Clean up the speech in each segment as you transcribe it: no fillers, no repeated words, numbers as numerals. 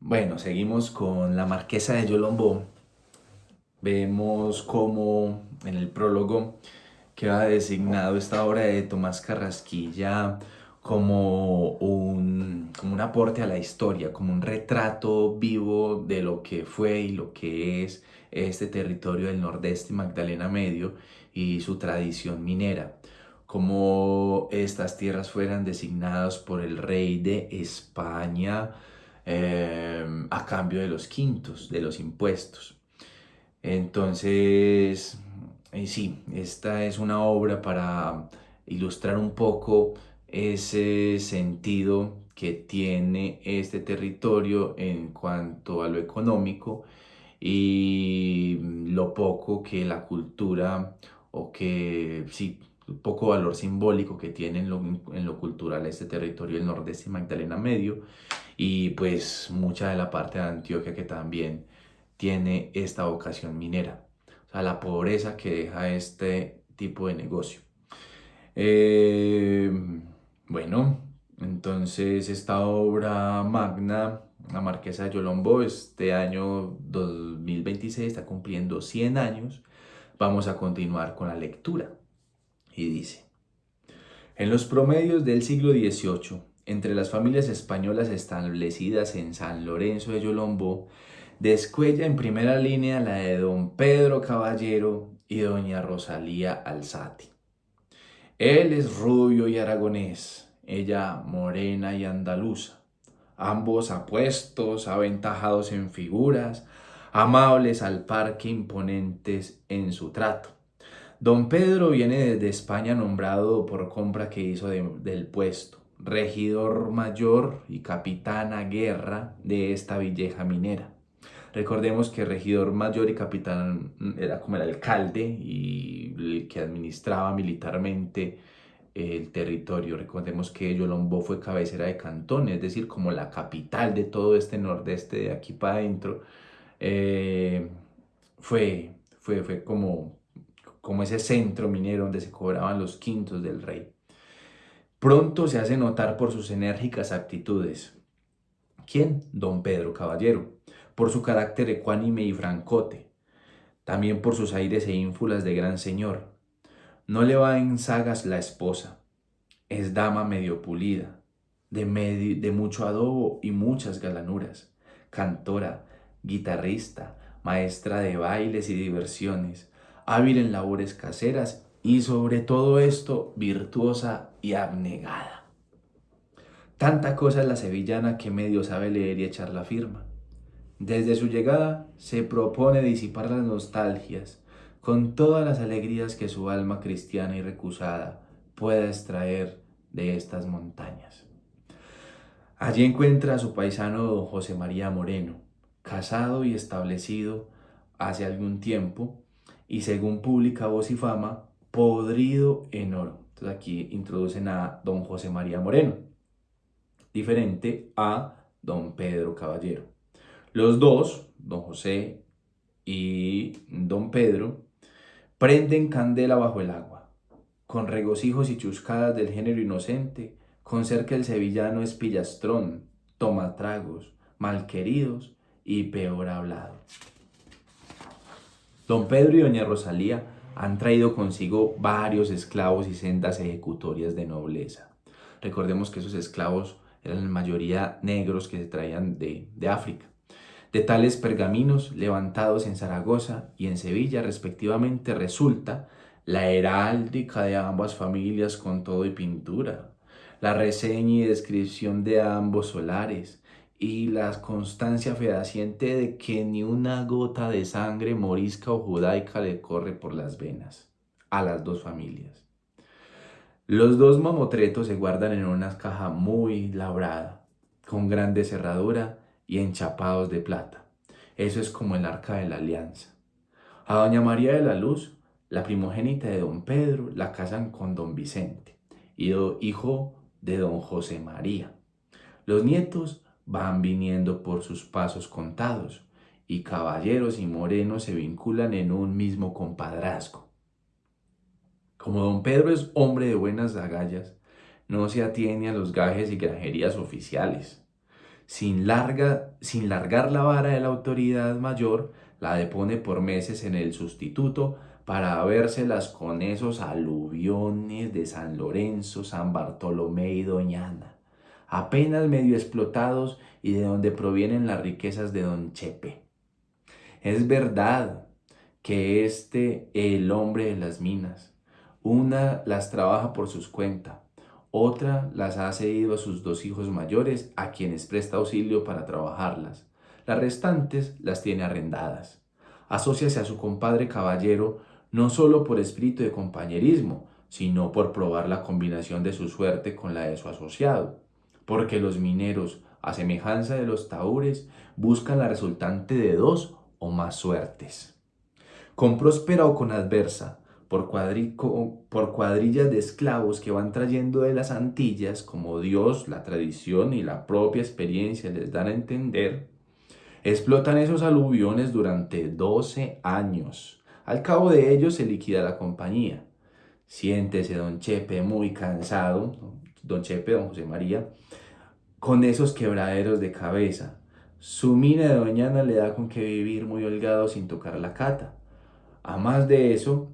Bueno, seguimos con la Marquesa de Yolombó. Vemos cómo en el prólogo queda designado esta obra de Tomás Carrasquilla como un aporte a la historia, como un retrato vivo de lo que fue y lo que es este territorio del Nordeste y Magdalena Medio y su tradición minera. Como estas tierras fueran designadas por el rey de España a cambio de los quintos, de los impuestos. Entonces, sí, esta es una obra para ilustrar un poco ese sentido que tiene este territorio en cuanto a lo económico y lo poco que la cultura o que sí, poco valor simbólico que tiene en lo cultural este territorio del Nordeste y Magdalena Medio y pues mucha de la parte de Antioquia que también tiene esta vocación minera. O sea, la pobreza que deja este tipo de negocio. Eh, bueno, entonces esta obra magna, La Marquesa de Yolombó, este año 2026 está cumpliendo 100 años. Vamos a continuar con la lectura. Y dice, en los promedios del siglo XVIII, entre las familias españolas establecidas en San Lorenzo de Yolombó, descuella en primera línea la de don Pedro Caballero y doña Rosalía Alzati. Él es rubio y aragonés, ella morena y andaluza, ambos apuestos, aventajados en figuras, amables al par que imponentes en su trato. Don Pedro viene desde España nombrado por compra que hizo del puesto, regidor mayor y capitán a guerra de esta villeja minera. Recordemos que regidor mayor y capitán era como el alcalde y el que administraba militarmente el territorio. Recordemos que Yolombó fue cabecera de cantón, es decir, como la capital de todo este nordeste de aquí para adentro. Eh, fue como ese centro minero donde se cobraban los quintos del rey. Pronto se hace notar por sus enérgicas actitudes. ¿Quién? Don Pedro Caballero, por su carácter ecuánime y francote, también por sus aires e ínfulas de gran señor. No le va en sagas la esposa, es dama medio pulida, de mucho adobo y muchas galanuras, cantora, guitarrista, maestra de bailes y diversiones, hábil en labores caseras y sobre todo esto virtuosa y abnegada. Tanta cosa es la sevillana que medio sabe leer y echar la firma. Desde su llegada se propone disipar las nostalgias con todas las alegrías que su alma cristiana y recusada pueda extraer de estas montañas. Allí encuentra a su paisano don José María Moreno, casado y establecido hace algún tiempo y según pública voz y fama, podrido en oro. Entonces aquí introducen a don José María Moreno, diferente a don Pedro Caballero. Los dos, don José y don Pedro, prenden candela bajo el agua, con regocijos y chuscadas del género inocente, con ser que el sevillano es pillastrón, toma tragos, malqueridos y peor hablado. Don Pedro y doña Rosalía han traído consigo varios esclavos y sendas ejecutorias de nobleza. Recordemos que esos esclavos eran en mayoría negros que se traían de África. De tales pergaminos levantados en Zaragoza y en Sevilla respectivamente resulta la heráldica de ambas familias con todo y pintura, la reseña y descripción de ambos solares y la constancia fehaciente de que ni una gota de sangre morisca o judaica le corre por las venas a las dos familias. Los dos mamotretos se guardan en una caja muy labrada, con grande cerradura y enchapados de plata. Eso es como el arca de la alianza. A doña María de la Luz, la primogénita de don Pedro, la casan con don Vicente, hijo de don José María. Los nietos van viniendo por sus pasos contados, y caballeros y morenos se vinculan en un mismo compadrazgo. Como don Pedro es hombre de buenas agallas, no se atiene a los gajes y granjerías oficiales, sin largar la vara de la autoridad mayor, la depone por meses en el sustituto para vérselas con esos aluviones de San Lorenzo, San Bartolomé y Doñana, apenas medio explotados y de donde provienen las riquezas de Don Chepe. Es verdad que el hombre de las minas, una las trabaja por sus cuentas, otra las ha cedido a sus dos hijos mayores, a quienes presta auxilio para trabajarlas. Las restantes las tiene arrendadas. Asóciase a su compadre caballero no solo por espíritu de compañerismo, sino por probar la combinación de su suerte con la de su asociado. Porque los mineros, a semejanza de los tahures, buscan la resultante de dos o más suertes. Con próspera o con adversa, por cuadrillas de esclavos que van trayendo de las Antillas, como Dios, la tradición y la propia experiencia les dan a entender, explotan esos aluviones durante 12 años. Al cabo de ellos se liquida la compañía. Siéntese don Chepe muy cansado, don Chepe, don José María, con esos quebraderos de cabeza. Su mina de doñana le da con que vivir muy holgado sin tocar la cata. A más de eso,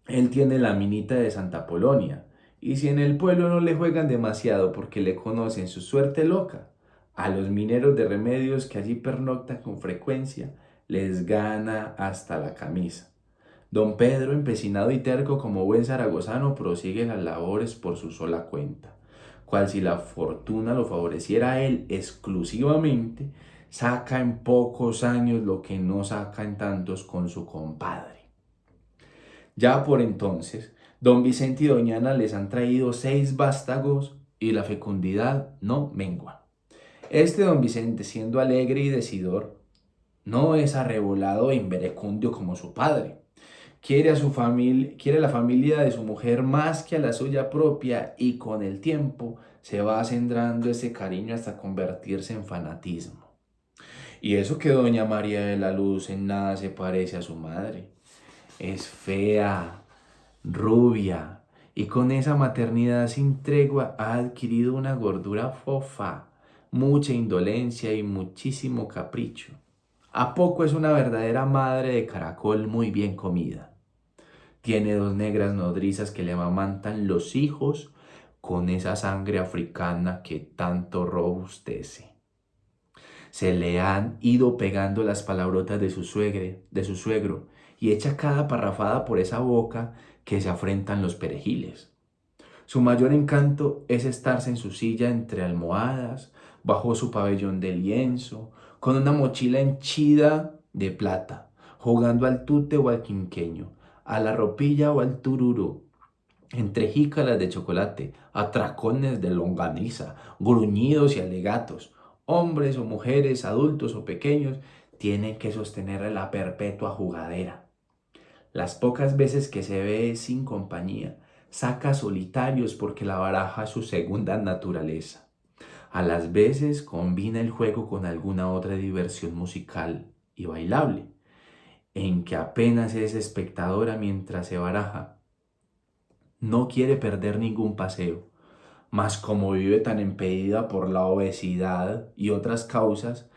él tiene la minita de Santa Polonia. Y si en el pueblo no le juegan demasiado porque le conocen su suerte loca, a los mineros de remedios que allí pernoctan con frecuencia, les gana hasta la camisa. Don Pedro, empecinado y terco como buen zaragozano, prosigue las labores por su sola cuenta, cual si la fortuna lo favoreciera a él exclusivamente, saca en pocos años lo que no saca en tantos con su compadre. Ya por entonces, don Vicente y doña Ana les han traído 6 vástagos y la fecundidad no mengua. Este don Vicente, siendo alegre y decidor, no es arrebolado e inverecundio como su padre. Quiere la familia de su mujer más que a la suya propia y con el tiempo se va acendrando ese cariño hasta convertirse en fanatismo. Y eso que doña María de la Luz en nada se parece a su madre. Es fea, rubia y con esa maternidad sin tregua ha adquirido una gordura fofa, mucha indolencia y muchísimo capricho. ¿A poco es una verdadera madre de caracol muy bien comida? Tiene 2 negras nodrizas que le amamantan los hijos con esa sangre africana que tanto robustece. Se le han ido pegando las palabrotas de su suegro, y echa cada parrafada por esa boca que se afrentan los perejiles. Su mayor encanto es estarse en su silla entre almohadas, bajo su pabellón de lienzo, con una mochila henchida de plata, jugando al tute o al quinqueño, a la ropilla o al tururú, entre jícalas de chocolate, atracones de longaniza, gruñidos y alegatos. Hombres o mujeres, adultos o pequeños, tienen que sostener la perpetua jugadera. Las pocas veces que se ve sin compañía, saca solitarios porque la baraja es su segunda naturaleza. A las veces combina el juego con alguna otra diversión musical y bailable, en que apenas es espectadora mientras se baraja. No quiere perder ningún paseo, mas como vive tan impedida por la obesidad y otras causas,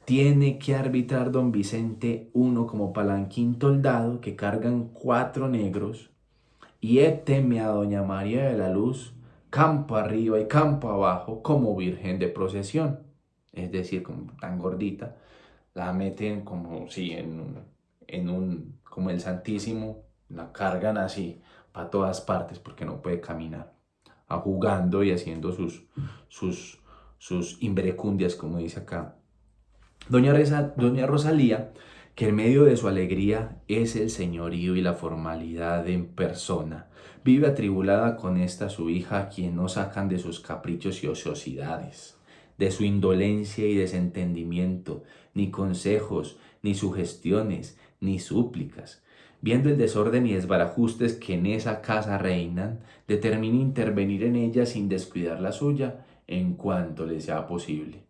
tiene que arbitrar don Vicente uno como palanquín toldado que cargan 4 negros y teme a doña María de la Luz campo arriba y campo abajo como virgen de procesión. Es decir, como tan gordita, la meten como si como el Santísimo, la cargan así para todas partes porque no puede caminar, jugando y haciendo sus, sus imberecundias, como dice acá doña Rosalía, que en medio de su alegría es el señorío y la formalidad en persona. Vive atribulada con esta su hija, a quien no sacan de sus caprichos y ociosidades, de su indolencia y desentendimiento, ni consejos, ni sugestiones, ni súplicas. Viendo el desorden y desbarajustes que en esa casa reinan, determina intervenir en ella sin descuidar la suya en cuanto le sea posible.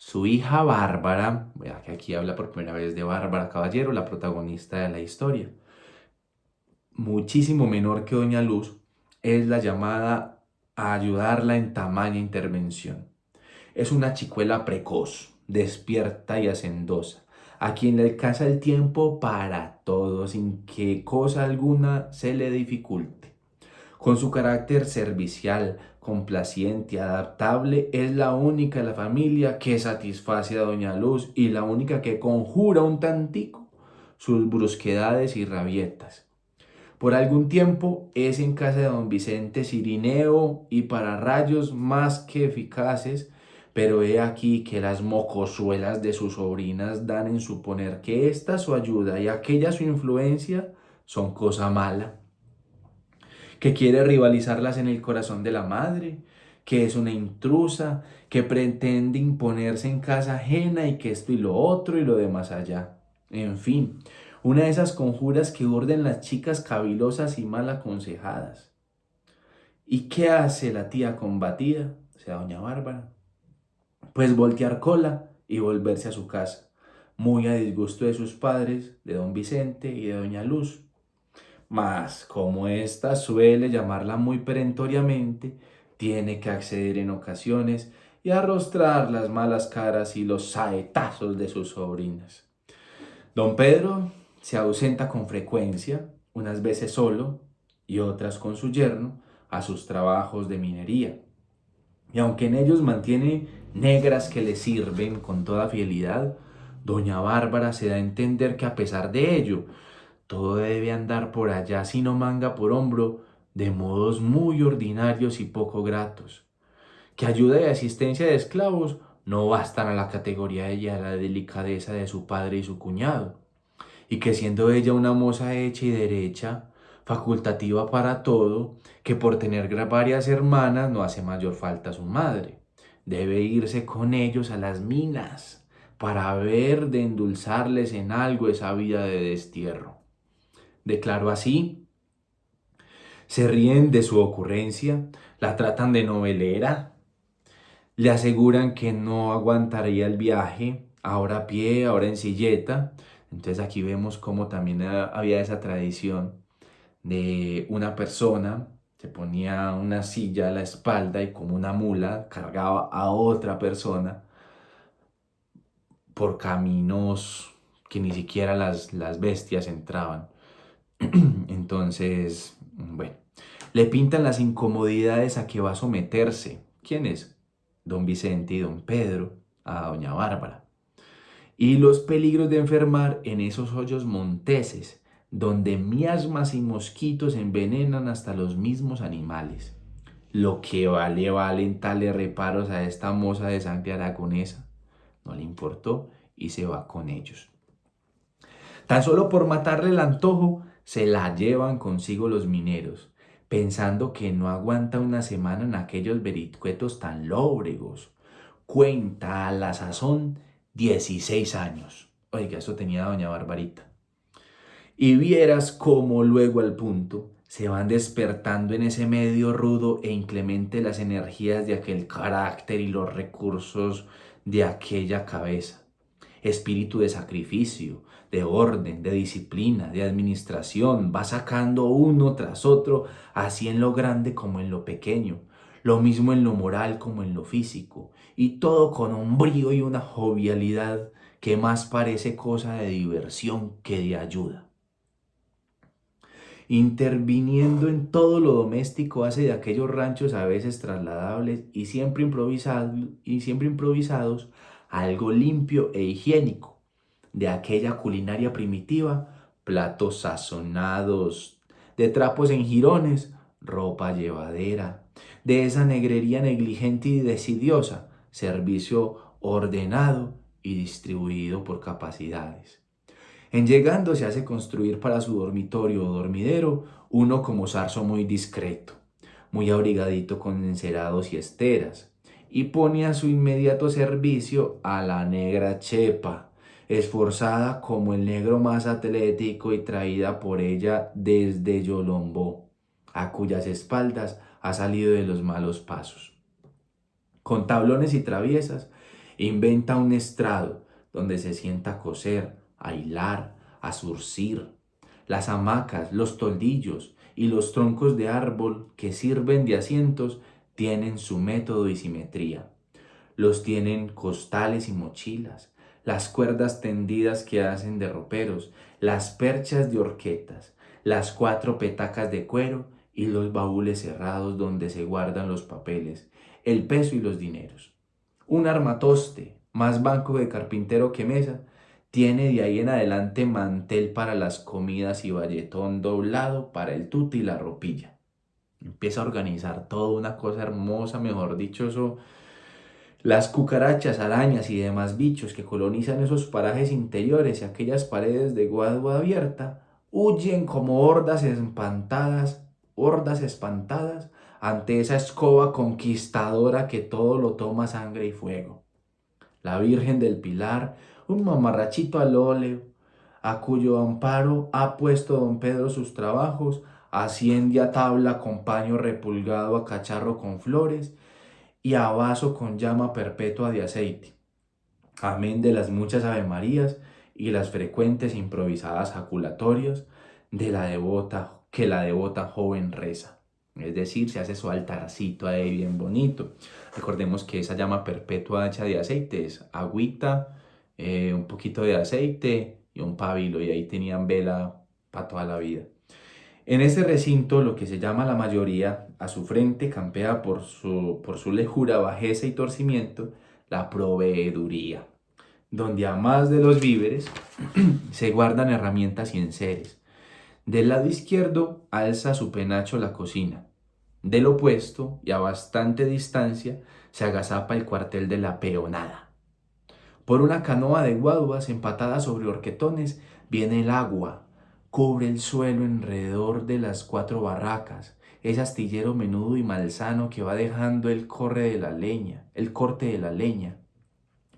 Su hija Bárbara, vea que aquí habla por primera vez de Bárbara Caballero, la protagonista de la historia, muchísimo menor que Doña Luz, es la llamada a ayudarla en tamaña intervención. Es una chicuela precoz, despierta y hacendosa, a quien le alcanza el tiempo para todo, sin que cosa alguna se le dificulte. Con su carácter servicial, complaciente y adaptable, es la única de la familia que satisface a Doña Luz y la única que conjura un tantico sus brusquedades y rabietas. Por algún tiempo es en casa de don Vicente Cirineo y para rayos más que eficaces, pero he aquí que las mocosuelas de sus sobrinas dan en suponer que esta su ayuda y aquella su influencia son cosa mala, que quiere rivalizarlas en el corazón de la madre, que es una intrusa, que pretende imponerse en casa ajena y que esto y lo otro y lo demás allá. En fin, una de esas conjuras que urden las chicas cavilosas y mal aconsejadas. ¿Y qué hace la tía combatida, o sea, doña Bárbara? Pues voltear cola y volverse a su casa, muy a disgusto de sus padres, de don Vicente y de doña Luz. Mas, como ésta suele llamarla muy perentoriamente, tiene que acceder en ocasiones y arrostrar las malas caras y los saetazos de sus sobrinas. Don Pedro se ausenta con frecuencia, unas veces solo y otras con su yerno, a sus trabajos de minería. Y aunque en ellos mantiene negras que le sirven con toda fidelidad, doña Bárbara se da a entender que a pesar de ello, todo debe andar por allá sino manga por hombro, de modos muy ordinarios y poco gratos, que ayuda y asistencia de esclavos no bastan a la categoría y a la delicadeza de su padre y su cuñado, y que siendo ella una moza hecha y derecha, facultativa para todo, que por tener varias hermanas no hace mayor falta a su madre, debe irse con ellos a las minas para ver de endulzarles en algo esa vida de destierro. Declaró así, se ríen de su ocurrencia, la tratan de novelera, le aseguran que no aguantaría el viaje, ahora a pie, ahora en silleta. Entonces aquí vemos cómo también había esa tradición de una persona, se ponía una silla a la espalda y como una mula cargaba a otra persona por caminos que ni siquiera las bestias entraban. Entonces, bueno, le pintan las incomodidades a que va a someterse. ¿Quién es? Don Vicente y don Pedro, a doña Bárbara. Y los peligros de enfermar en esos hoyos monteses, donde miasmas y mosquitos envenenan hasta los mismos animales. Lo que valen tales reparos a esta moza de sangre aragonesa. No le importó y se va con ellos. Tan solo por matarle el antojo, se la llevan consigo los mineros, pensando que no aguanta una semana en aquellos vericuetos tan lóbregos. Cuenta a la sazón 16 años. Oiga, eso tenía doña Barbarita. Y vieras cómo luego al punto se van despertando en ese medio rudo e inclemente las energías de aquel carácter y los recursos de aquella cabeza. Espíritu de sacrificio, de orden, de disciplina, de administración, va sacando uno tras otro, así en lo grande como en lo pequeño, lo mismo en lo moral como en lo físico, y todo con un brío y una jovialidad que más parece cosa de diversión que de ayuda. Interviniendo en todo lo doméstico, hace de aquellos ranchos a veces trasladables y siempre improvisados algo limpio e higiénico. De aquella culinaria primitiva, platos sazonados, de trapos en jirones, ropa llevadera, de esa negrería negligente y desidiosa, servicio ordenado y distribuido por capacidades. En llegando se hace construir para su dormitorio o dormidero uno como zarzo muy discreto, muy abrigadito con encerados y esteras, y pone a su inmediato servicio a la negra Chepa, esforzada como el negro más atlético y traída por ella desde Yolombó, a cuyas espaldas ha salido de los malos pasos. Con tablones y traviesas, inventa un estrado donde se sienta a coser, a hilar, a zurcir. Las hamacas, los toldillos y los troncos de árbol que sirven de asientos tienen su método y simetría. los tienen costales y mochilas, las cuerdas tendidas que hacen de roperos, las perchas de horquetas, las 4 petacas de cuero y los baúles cerrados donde se guardan los papeles, el peso y los dineros. Un armatoste, más banco de carpintero que mesa, tiene de ahí en adelante mantel para las comidas y valletón doblado para el tuti y la ropilla. Empieza a organizar toda una cosa hermosa, mejor dicho, eso, las cucarachas, arañas y demás bichos que colonizan esos parajes interiores y aquellas paredes de guadua abierta, huyen como hordas espantadas ante esa escoba conquistadora que todo lo toma sangre y fuego. La Virgen del Pilar, un mamarrachito al óleo, a cuyo amparo ha puesto don Pedro sus trabajos, asciende a tabla con paño repulgado a cacharro con flores y a vaso con llama perpetua de aceite. Amén de las muchas avemarías y las frecuentes improvisadas jaculatorias de la devota joven reza. Es decir, se hace su altarcito ahí bien bonito. Recordemos que esa llama perpetua hecha de aceite es agüita, un poquito de aceite y un pabilo, y ahí tenían vela para toda la vida. En este recinto, lo que se llama la mayoría, a su frente campea por su lejura, bajeza y torcimiento, la proveeduría, donde a más de los víveres se guardan herramientas y enseres. Del lado izquierdo alza su penacho la cocina. Del opuesto, y a bastante distancia, se agazapa el cuartel de la peonada. Por una canoa de guaduas empatada sobre horquetones viene el agua, cubre el suelo alrededor de las 4 barracas, ese astillero menudo y malsano que va dejando el corte de la leña,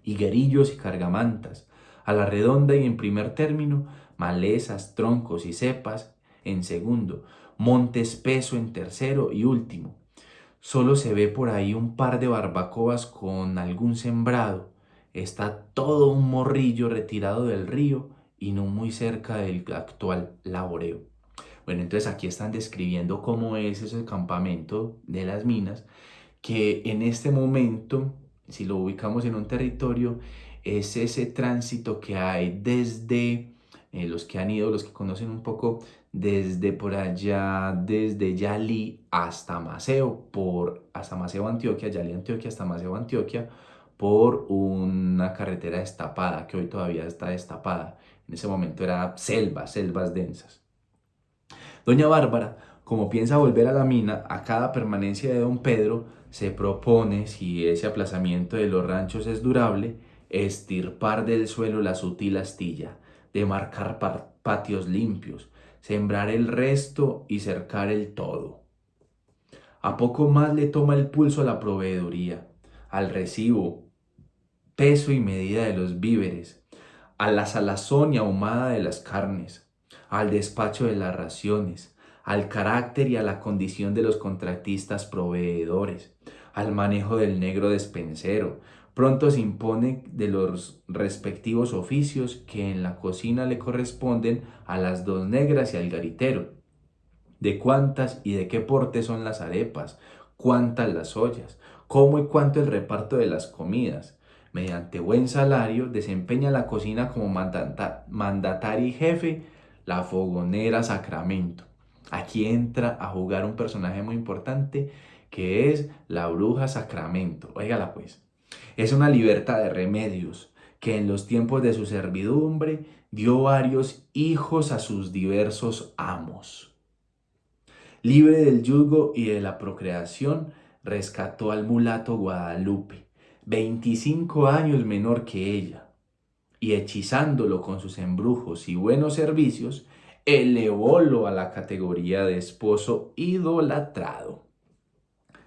higuerillos y cargamantas, a la redonda y en primer término, malezas, troncos y cepas en segundo, monte espeso en tercero y último. Solo se ve por ahí un par de barbacoas con algún sembrado. Está todo un morrillo retirado del río y no muy cerca del actual laboreo. Bueno, entonces aquí están describiendo cómo es ese campamento de las minas, que en este momento, si lo ubicamos en un territorio, es ese tránsito que hay desde los que han ido, los que conocen un poco, desde por allá, desde Yalí hasta Maceo, hasta Maceo, Antioquia, Yalí, Antioquia, hasta Maceo, Antioquia, por una carretera destapada, que hoy todavía está destapada. En ese momento era selvas densas. Doña Bárbara, como piensa volver a la mina, a cada permanencia de don Pedro se propone, si ese aplazamiento de los ranchos es durable, estirpar del suelo la sutil astilla, demarcar patios limpios, sembrar el resto y cercar el todo. A poco más le toma el pulso a la proveeduría, al recibo, peso y medida de los víveres, a la salazón y ahumada de las carnes, al despacho de las raciones, al carácter y a la condición de los contratistas proveedores, al manejo del negro despensero. Pronto se impone de los respectivos oficios que en la cocina le corresponden a las 2 negras y al garitero. De cuántas y de qué porte son las arepas, cuántas las ollas, cómo y cuánto el reparto de las comidas. Mediante buen salario desempeña la cocina como mandatario y jefe, la fogonera Sacramento. Aquí entra a jugar un personaje muy importante que es la bruja Sacramento. Óigala pues. Es una libertad de remedios que en los tiempos de su servidumbre dio varios hijos a sus diversos amos. Libre del yugo y de la procreación, rescató al mulato Guadalupe, 25 años menor que ella, y hechizándolo con sus embrujos y buenos servicios, elevólo a la categoría de esposo idolatrado.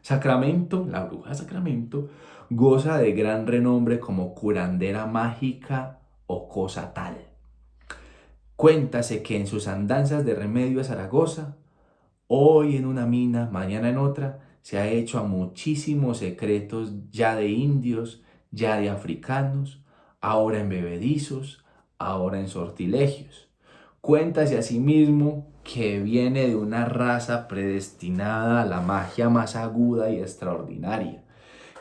Sacramento, la bruja Sacramento, goza de gran renombre como curandera mágica o cosa tal. Cuéntase que en sus andanzas de remedio a Zaragoza, hoy en una mina, mañana en otra, se ha hecho a muchísimos secretos ya de indios, ya de africanos, ahora en bebedizos, ahora en sortilegios. Cuéntase a sí mismo que viene de una raza predestinada a la magia más aguda y extraordinaria,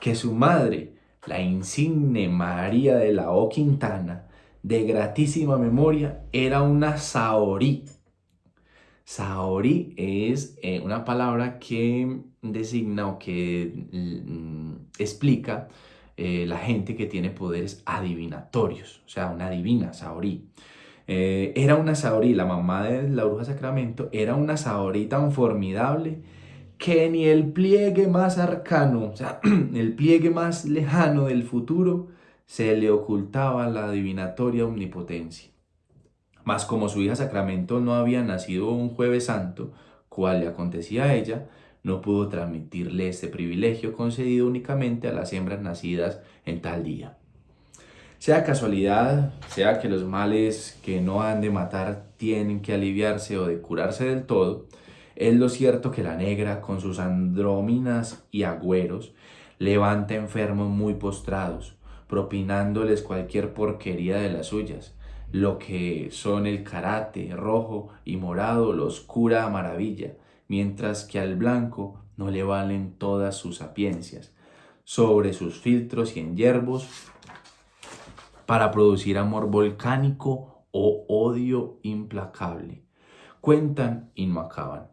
que su madre, la insigne María de la O Quintana, de gratísima memoria, era una saorí. Saorí es una palabra que designa o que explica la gente que tiene poderes adivinatorios, o sea, una divina, saorí. Era una saorí, la mamá de la bruja Sacramento, era una saorí tan formidable que ni el pliegue más arcano, o sea, el pliegue más lejano del futuro, se le ocultaba la adivinatoria omnipotencia. Mas como su hija Sacramento no había nacido un jueves santo, cual le acontecía a ella, no pudo transmitirle este privilegio concedido únicamente a las hembras nacidas en tal día. Sea casualidad, sea que los males que no han de matar tienen que aliviarse o de curarse del todo, es lo cierto que la negra, con sus andróminas y agüeros, levanta enfermos muy postrados, propinándoles cualquier porquería de las suyas. Lo que son el karate rojo y morado los cura a maravilla, mientras que al blanco no le valen todas sus sapiencias. Sobre sus filtros y en yerbos para producir amor volcánico o odio implacable. Cuentan y no acaban.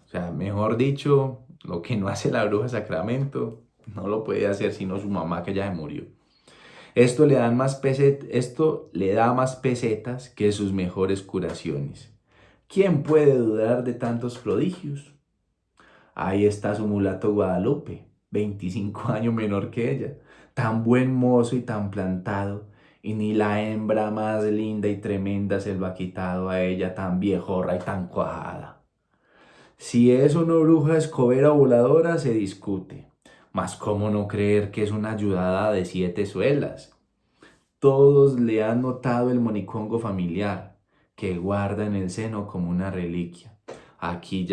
O sea, mejor dicho, lo que no hace la bruja Sacramento, no lo puede hacer sino su mamá que ya se murió. Esto le da más pesetas que sus mejores curaciones. ¿Quién puede dudar de tantos prodigios? Ahí está su mulato Guadalupe, 25 años menor que ella, tan buen mozo y tan plantado, y ni la hembra más linda y tremenda se lo ha quitado a ella tan viejorra y tan cuajada. Si es una bruja escobera voladora se discute, mas cómo no creer que es una ayudada de 7 suelas. Todos le han notado el monicongo familiar, que guarda en el seno como una reliquia. Aquí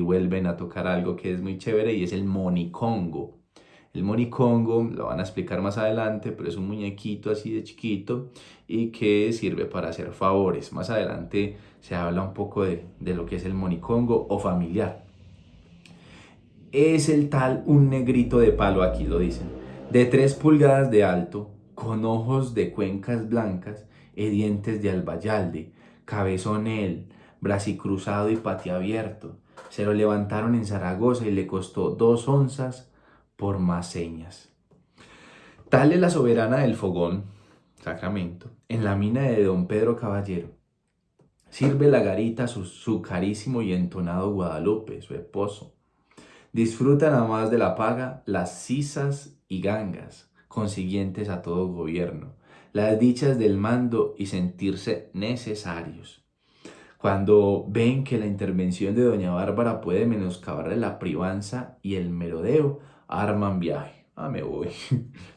vuelven a tocar algo que es muy chévere y es el monicongo. El monicongo lo van a explicar más adelante, pero es un muñequito así de chiquito y que sirve para hacer favores. Más adelante se habla un poco de lo que es el monicongo o familiar. Es el tal un negrito de palo, aquí lo dicen, de 3 pulgadas de alto, con ojos de cuencas blancas y dientes de albayalde, cabezón él, bracicruzado y patiabierto. Se lo levantaron en Zaragoza y le costó 2 onzas por más señas. Tal es la soberana del fogón, Sacramento, en la mina de don Pedro Caballero. Sirve la garita su carísimo y entonado Guadalupe, su esposo. Disfrutan a más de la paga las sisas y gangas consiguientes a todo gobierno, las dichas del mando y sentirse necesarios. Cuando ven que la intervención de doña Bárbara puede menoscabarle la privanza y el merodeo, arman viaje. Ah, me voy,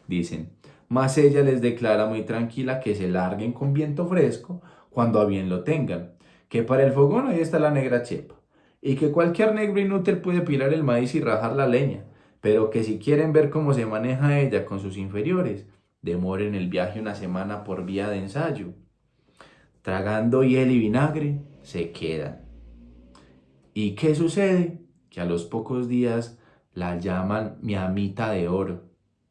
dicen. Mas ella les declara muy tranquila que se larguen con viento fresco cuando a bien lo tengan, que para el fogón ahí está la negra chepa, y que cualquier negro inútil puede pilar el maíz y rajar la leña, pero que si quieren ver cómo se maneja ella con sus inferiores, demoren el viaje una semana por vía de ensayo. Tragando hiel y vinagre, se quedan. ¿Y qué sucede? Que a los pocos días la llaman mi amita de oro,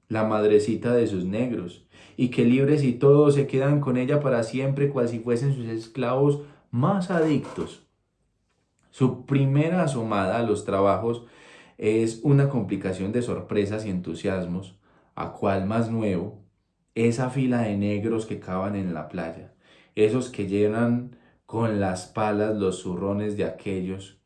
la madrecita de sus negros, y que libres y todos se quedan con ella para siempre, cual si fuesen sus esclavos más adictos. Su primera asomada a los trabajos es una complicación de sorpresas y entusiasmos, a cual más nuevo, esa fila de negros que cavan en la playa, esos que llenan con las palas los zurrones de aquellos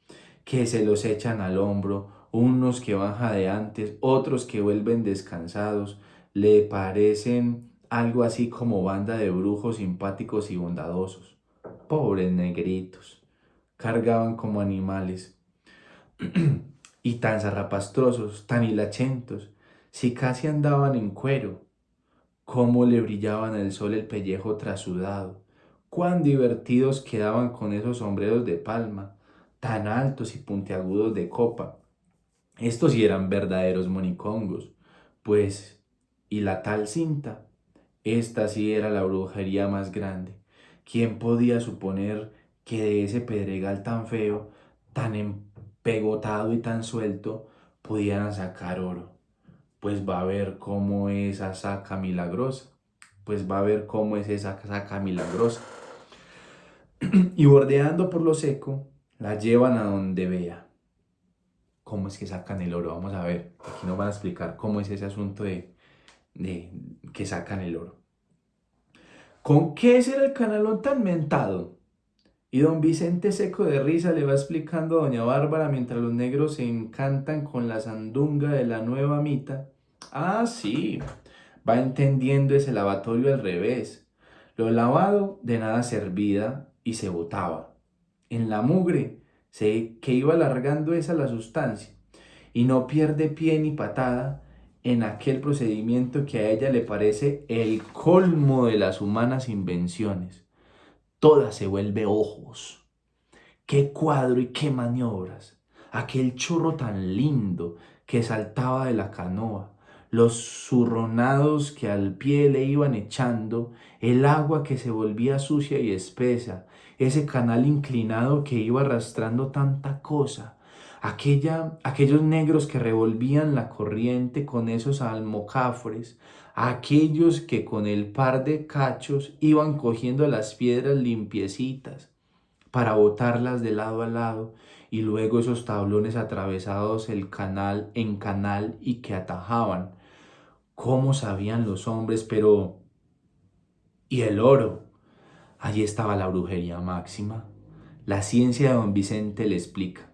que se los echan al hombro, unos que van jadeantes, otros que vuelven descansados, le parecen algo así como banda de brujos simpáticos y bondadosos. Pobres negritos, cargaban como animales y tan zarrapastrosos, tan hilachentos, si casi andaban en cuero, cómo le brillaban al sol el pellejo trasudado, cuán divertidos quedaban con esos sombreros de palma, tan altos y puntiagudos de copa. Estos sí eran verdaderos monicongos, pues, y la tal cinta, esta sí era la brujería más grande. ¿Quién podía suponer que de ese pedregal tan feo, tan empegotado y tan suelto, pudieran sacar oro? pues va a ver cómo es esa saca milagrosa. Pues va a ver cómo es esa saca milagrosa. Y bordeando por lo seco, la llevan a donde vea. ¿Cómo es que sacan el oro? Vamos a ver. Aquí nos van a explicar cómo es ese asunto de que sacan el oro. ¿Con qué será el canalón tan mentado? Y don Vicente seco de risa le va explicando a doña Bárbara mientras los negros se encantan con la sandunga de la nueva mita. Ah, sí, va entendiendo ese lavatorio al revés. Lo lavado de nada servía y se botaba. En la mugre que iba alargando esa la sustancia y no pierde pie ni patada en aquel procedimiento que a ella le parece el colmo de las humanas invenciones. Toda se vuelve ojos. Qué cuadro y qué maniobras. Aquel chorro tan lindo que saltaba de la canoa, los zurronados que al pie le iban echando, el agua que se volvía sucia y espesa, ese canal inclinado que iba arrastrando tanta cosa, aquellos negros que revolvían la corriente con esos almocafres, aquellos que con el par de cachos iban cogiendo las piedras limpiecitas para botarlas de lado a lado, y luego esos tablones atravesados el canal en canal y que atajaban. ¿Cómo sabían los hombres? Pero ¿y el oro? Allí estaba la brujería máxima. La ciencia de don Vicente le explica.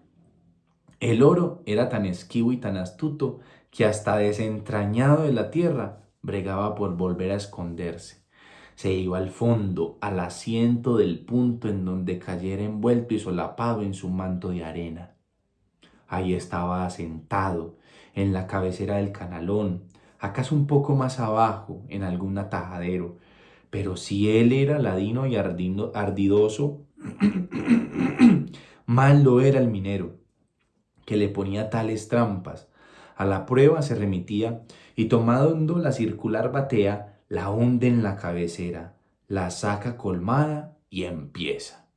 El oro era tan esquivo y tan astuto que hasta desentrañado de la tierra bregaba por volver a esconderse. Se iba al fondo, al asiento del punto en donde cayera envuelto y solapado en su manto de arena. Ahí estaba sentado, en la cabecera del canalón, acaso un poco más abajo, en algún atajadero. Pero si él era ladino y ardidoso, mal lo era el minero, que le ponía tales trampas. A la prueba se remitía y tomando la circular batea, la hunde en la cabecera, la saca colmada y empieza.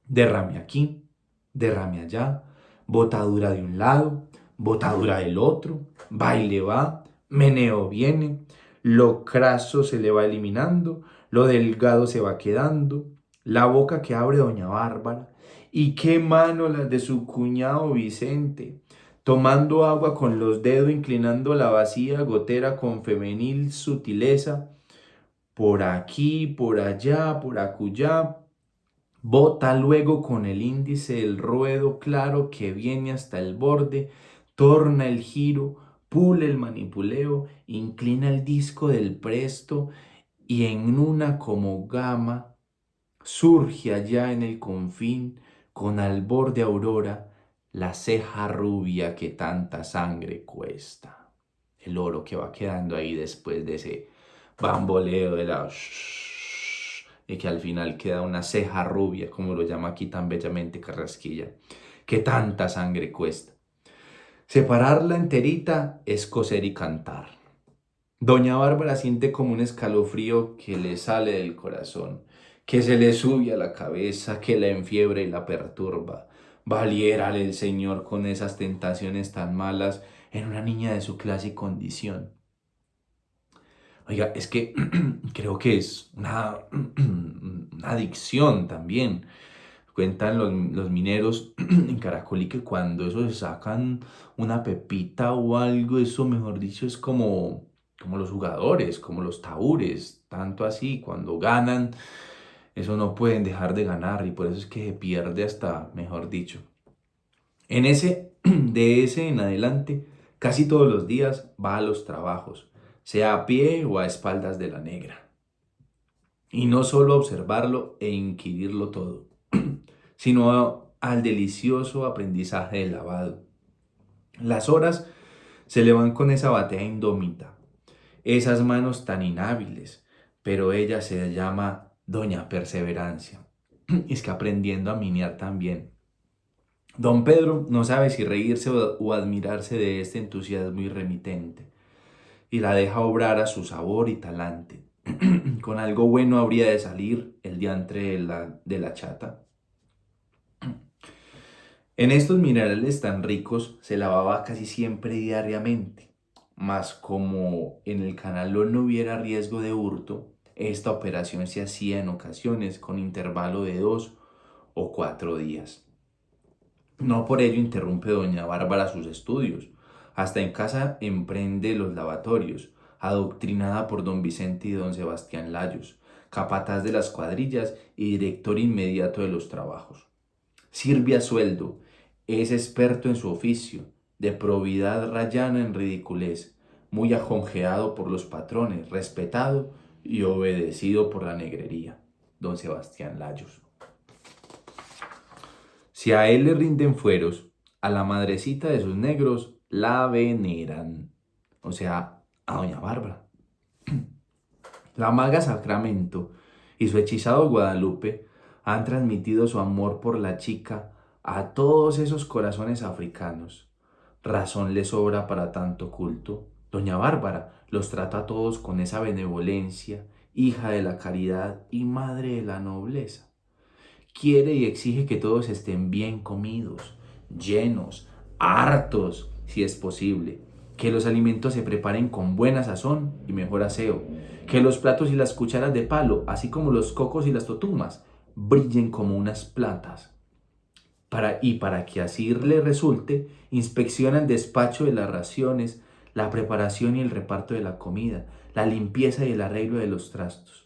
Derrame aquí, derrame allá, botadura de un lado, botadura del otro, baile va, meneo viene, lo craso se le va eliminando, lo delgado se va quedando, la boca que abre doña Bárbara, y qué mano las de su cuñado Vicente, tomando agua con los dedos, inclinando la vacía gotera con femenil sutileza, por aquí, por allá, por acullá. Bota luego con el índice el ruedo claro que viene hasta el borde, torna el giro, pule el manipuleo, inclina el disco del presto y en una como gama surge allá en el confín, con albor de aurora, la ceja rubia que tanta sangre cuesta. El oro que va quedando ahí después de ese bamboleo de la y que al final queda una ceja rubia, como lo llama aquí tan bellamente Carrasquilla, que tanta sangre cuesta. Separarla enterita es coser y cantar. Doña Bárbara siente como un escalofrío que le sale del corazón, que se le sube a la cabeza, que la enfiebra y la perturba. Valiérale el Señor con esas tentaciones tan malas en una niña de su clase y condición. Oiga, es que creo que es una adicción también. Cuentan los mineros en Caracolí que cuando eso se sacan una pepita o algo, eso mejor dicho es como los jugadores, como los tahúres, tanto así, cuando ganan, eso no pueden dejar de ganar y por eso es que se pierde hasta, mejor dicho. De ese en adelante, casi todos los días va a los trabajos, sea a pie o a espaldas de la negra. Y no solo a observarlo e inquirirlo todo, sino al delicioso aprendizaje del lavado. Las horas se le van con esa batea indómita, esas manos tan inhábiles, pero ella se llama Doña Perseverancia. Es que aprendiendo a miniar también. Don Pedro no sabe si reírse o admirarse de este entusiasmo irremitente, y la deja obrar a su sabor y talante. Con algo bueno habría de salir el diantre de la chata. En estos minerales tan ricos se lavaba casi siempre diariamente, mas como en el canalón no hubiera riesgo de hurto, esta operación se hacía en ocasiones con intervalo de 2 o 4 días. No por ello interrumpe doña Bárbara sus estudios. Hasta en casa emprende los lavatorios, adoctrinada por don Vicente y don Sebastián Layos, capataz de las cuadrillas y director inmediato de los trabajos. Sirve a sueldo, es experto en su oficio, de probidad rayana en ridiculez, muy ajonjeado por los patrones, respetado y obedecido por la negrería. Don Sebastián Layos. Si a él le rinden fueros, a la madrecita de sus negros la veneran. O sea, a doña Bárbara. La maga Sacramento y su hechizado Guadalupe han transmitido su amor por la chica a todos esos corazones africanos. Razón le sobra para tanto culto. Doña Bárbara los trata a todos con esa benevolencia, hija de la caridad y madre de la nobleza. Quiere y exige que todos estén bien comidos, llenos, hartos, si es posible. Que los alimentos se preparen con buena sazón y mejor aseo. Que los platos y las cucharas de palo, así como los cocos y las totumas, brillen como unas platas. Para que así le resulte, inspecciona el despacho de las raciones, la preparación y el reparto de la comida, la limpieza y el arreglo de los trastos.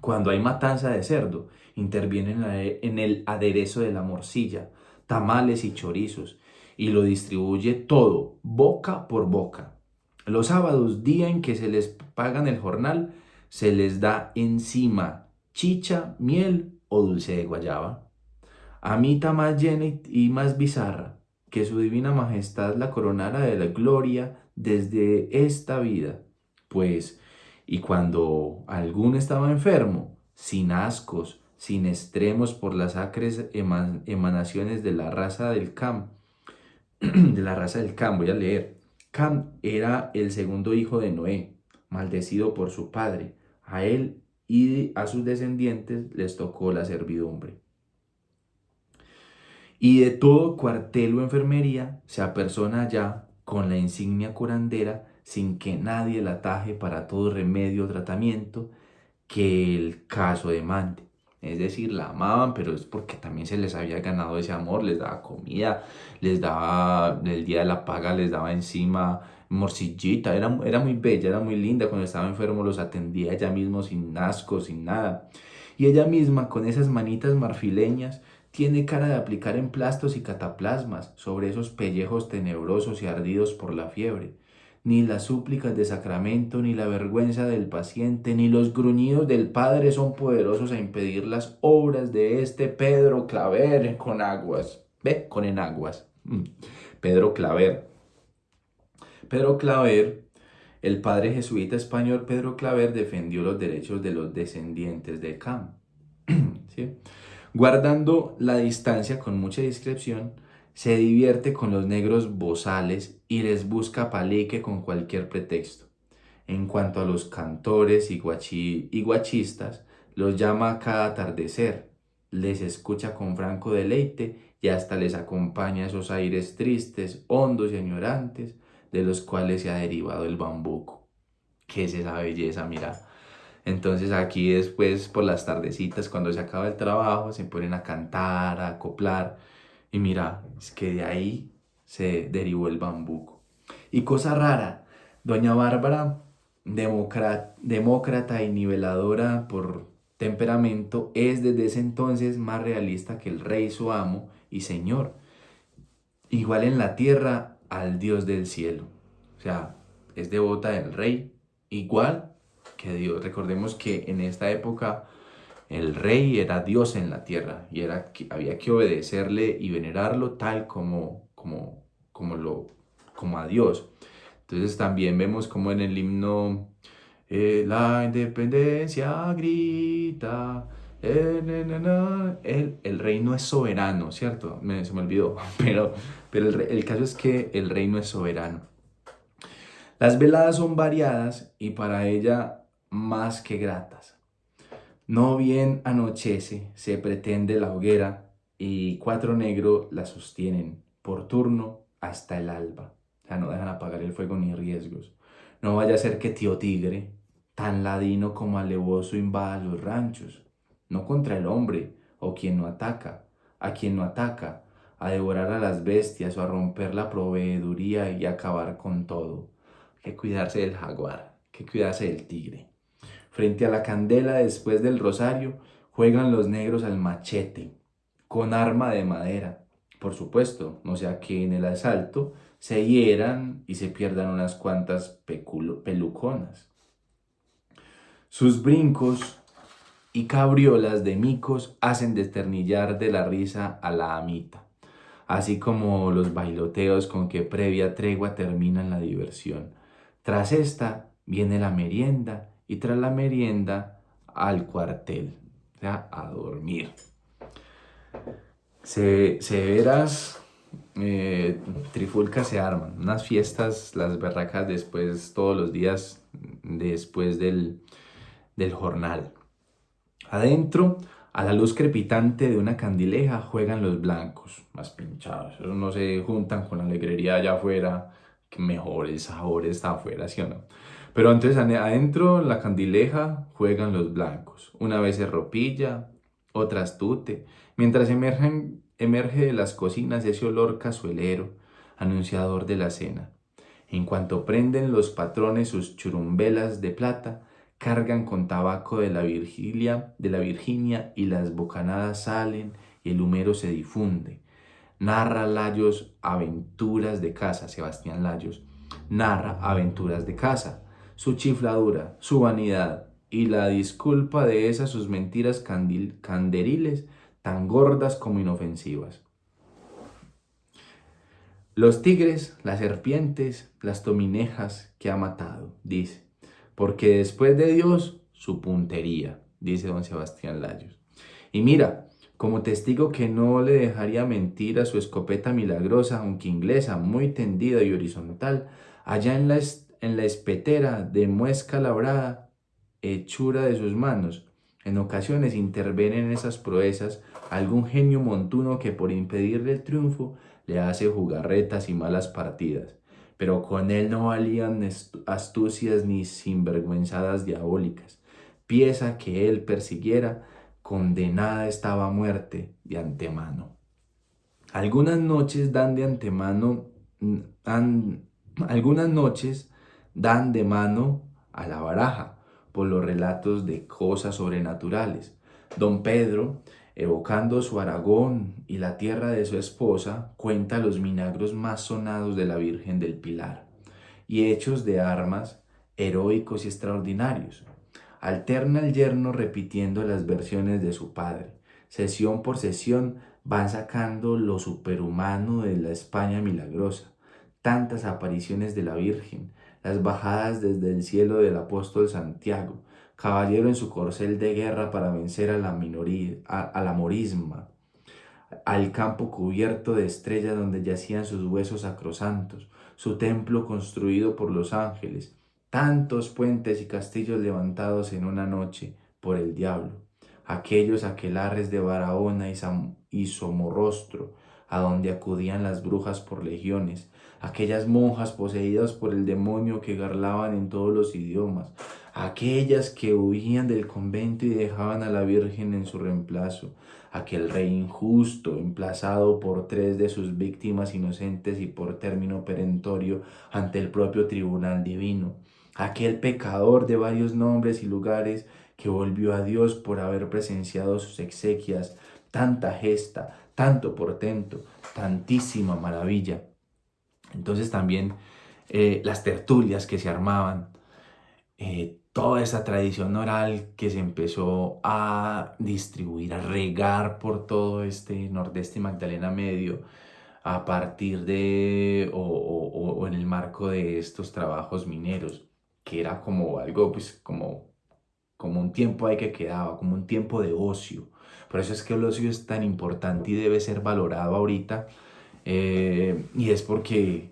Cuando hay matanza de cerdo, intervienen en el aderezo de la morcilla, tamales y chorizos, y lo distribuye todo, boca por boca. Los sábados, día en que se les pagan el jornal, se les da encima chicha, miel o dulce de guayaba. Amita más llena y más bizarra, que su divina majestad la coronara de la gloria desde esta vida. Pues, y cuando alguno estaba enfermo, sin ascos, sin extremos por las acres emanaciones de la raza del Cam, de la raza del Cam, voy a leer. Cam era el segundo hijo de Noé, maldecido por su padre. A él y a sus descendientes les tocó la servidumbre. Y de todo cuartel o enfermería se apersona ya con la insignia curandera sin que nadie la ataje para todo remedio o tratamiento que el caso demande. Es decir, la amaban, pero es porque también se les había ganado ese amor, les daba comida, les daba, el día de la paga les daba encima morcillita, era muy bella, era muy linda, cuando estaba enfermo los atendía ella misma sin asco, sin nada. Y ella misma, con esas manitas marfileñas, tiene cara de aplicar emplastos y cataplasmas sobre esos pellejos tenebrosos y ardidos por la fiebre. Ni las súplicas de Sacramento, ni la vergüenza del paciente, ni los gruñidos del padre son poderosos a impedir las obras de este Pedro Claver con aguas. Ve, con enaguas. Pedro Claver. Pedro Claver, el padre jesuita español Pedro Claver defendió los derechos de los descendientes de Cam. ¿Sí? Guardando la distancia con mucha discreción, se divierte con los negros bozales y les busca palique con cualquier pretexto. En cuanto a los cantores y guachistas, los llama a cada atardecer, les escucha con franco deleite y hasta les acompaña esos aires tristes, hondos y añorantes de los cuales se ha derivado el bambuco. ¿Qué es esa belleza? Mira. Entonces aquí después por las tardecitas cuando se acaba el trabajo se ponen a cantar, a acoplar y mira, es que de ahí se derivó el bambuco. Y cosa rara, doña Bárbara, demócrata y niveladora por temperamento, es desde ese entonces más realista que el rey su amo y señor, igual en la tierra al Dios del cielo. O sea, es devota del rey, igual que Dios. Recordemos que en esta época el rey era Dios en la tierra y había que obedecerle y venerarlo tal como a Dios. Entonces también vemos como en el himno la independencia grita. El rey no es soberano, ¿cierto? Se me olvidó, pero el caso es que el rey no es soberano. Las veladas son variadas y para ella más que gratas. No bien anochece, se pretende la hoguera y 4 negros la sostienen por turno hasta el alba. O sea, no dejan apagar el fuego ni riesgos. No vaya a ser que tío Tigre, tan ladino como alevoso, invada los ranchos. No contra el hombre o quien no ataca, a quien no ataca, a devorar a las bestias o a romper la proveeduría y acabar con todo. Hay que cuidarse del jaguar, hay que cuidarse del tigre. Frente a la candela después del rosario, juegan los negros al machete, con arma de madera. Por supuesto, no sea que en el asalto se hieran y se pierdan unas cuantas peluconas. Sus brincos y cabriolas de micos hacen desternillar de la risa a la amita, así como los bailoteos con que previa tregua terminan la diversión. Tras esta viene la merienda y tras la merienda al cuartel, o sea, a dormir. Severas trifulcas se arman, unas fiestas, las berracas después, todos los días después del jornal. Adentro, a la luz crepitante de una candileja, juegan los blancos, más pinchados. Esos no se juntan con la alegría allá afuera, que mejor el sabor está afuera, ¿sí o no? Pero entonces adentro, en la candileja, juegan los blancos. Una vez es ropilla, otra astute, mientras emerge de las cocinas ese olor cazuelero, anunciador de la cena. En cuanto prenden los patrones sus churumbelas de plata, cargan con tabaco de la Virginia y las bocanadas salen y el humero se difunde. Narra Layos aventuras de casa, Sebastián Layos, narra aventuras de casa, su chifladura, su vanidad y la disculpa de esas sus mentiras canderiles tan gordas como inofensivas. Los tigres, las serpientes, las tominejas que ha matado, dice, porque después de Dios, su puntería, dice don Sebastián Layos. Y mira, como testigo que no le dejaría mentir a su escopeta milagrosa, aunque inglesa, muy tendida y horizontal, allá en la espetera de muesca labrada, hechura de sus manos, en ocasiones interviene en esas proezas algún genio montuno que por impedirle el triunfo le hace jugarretas y malas partidas, pero con él no valían astucias ni sinvergüenzadas diabólicas. Pieza que él persiguiera, condenada estaba a muerte de antemano. Algunas noches dan de antemano, algunas noches dan de mano a la baraja por los relatos de cosas sobrenaturales. Don Pedro, evocando su Aragón y la tierra de su esposa, cuenta los milagros más sonados de la Virgen del Pilar y hechos de armas heroicos y extraordinarios. Alterna el yerno repitiendo las versiones de su padre. Sesión por sesión van sacando lo superhumano de la España milagrosa. Tantas apariciones de la Virgen, las bajadas desde el cielo del apóstol Santiago, caballero en su corcel de guerra para vencer a la morisma, al campo cubierto de estrellas donde yacían sus huesos sacrosantos, su templo construido por los ángeles, tantos puentes y castillos levantados en una noche por el diablo, aquellos aquelarres de Barahona y Somorrostro, a donde acudían las brujas por legiones, aquellas monjas poseídas por el demonio que garlaban en todos los idiomas, aquellas que huían del convento y dejaban a la Virgen en su reemplazo, aquel rey injusto, emplazado por 3 de sus víctimas inocentes y por término perentorio ante el propio tribunal divino, aquel pecador de varios nombres y lugares que volvió a Dios por haber presenciado sus exequias, tanta gesta, tanto portento, tantísima maravilla. Entonces también las tertulias que se armaban, toda esa tradición oral que se empezó a distribuir, a regar por todo este Nordeste y Magdalena Medio a partir de o en el marco de estos trabajos mineros, que era como algo, pues como un tiempo ahí que quedaba, como un tiempo de ocio. Por eso es que el ocio es tan importante y debe ser valorado ahorita, y es porque